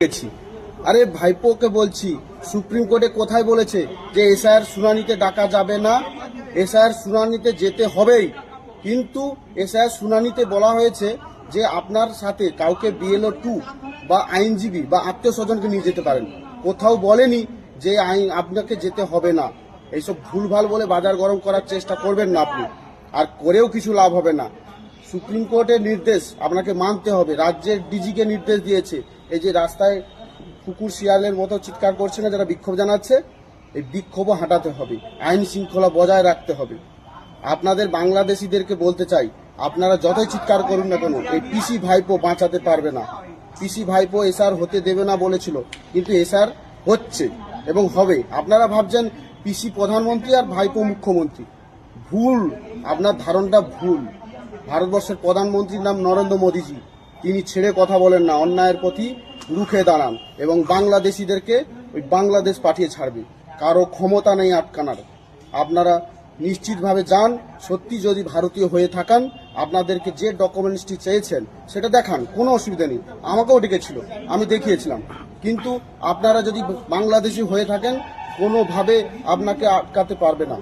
গেছি। আরে ভাইপোকে বলছি, সুপ্রিম কোর্টে কোথায় বলেছে যে এসআইআর শুনানিতে ডাকা যাবে না? এসআইআর শুনানিতে যেতে হবেই, কিন্তু এসআইআর শুনানিতে বলা হয়েছে যে আপনার সাথে কাউকে বিএলও 2 বা আইনজীবী বা আত্মীয় স্বজনকে নিয়ে যেতে পারেন। কোথাও বলেনি যে আইন আপনাকে যেতে হবে না। এইসব ভুলভাল বলে বাজার গরম করার চেষ্টা করবেন না আপনি, আর করেও কিছু লাভ হবে না। সুপ্রিম কোর্টের নির্দেশ আপনাকে মানতে হবে। রাজ্যের ডিজিকে নির্দেশ দিয়েছে, এই যে রাস্তায় কুকুর শিয়ালের মতো চিৎকার করছে না যারা বিক্ষোভ জানাচ্ছে, এই বিক্ষোভও হাঁটাতে হবে, আইন শৃঙ্খলা বজায় রাখতে হবে। আপনাদের বাংলাদেশিদেরকে বলতে চাই, আপনারা যতই চিৎকার করুন না কেন, এই পিসি ভাইপো বাঁচাতে পারবে না। পিসি ভাইপো এসআর হতে দেবে না বলেছিল, কিন্তু এসআর হচ্ছে এবং হবে। আপনারা ভাবছেন পিসি প্রধানমন্ত্রী আর ভাইপো মুখ্যমন্ত্রী, ভুল। আপনার ধারণটা ভুল। ভারতবর্ষের প্রধানমন্ত্রীর নাম নরেন্দ্র মোদীজি। তিনি ছেড়ে কথা বলেন না, অন্যায়ের প্রতি রুখে দাঁড়ান এবং বাংলাদেশিদেরকে ওই বাংলাদেশ পাঠিয়ে ছাড়বে। কারো ক্ষমতা নেই আটকানোর। আপনারা নিশ্চিতভাবে যান, সত্যি যদি ভারতীয় হয়ে থাকেন, আপনাদেরকে যে ডকুমেন্টসটি চেয়েছেন সেটা দেখান, কোনো অসুবিধা নেই। আমাকেও ডেকেছিল, আমি দেখিয়েছিলাম। কিন্তু আপনারা যদি বাংলাদেশি হয়ে থাকেন, কোনোভাবে আপনাকে আটকাতে পারবে না।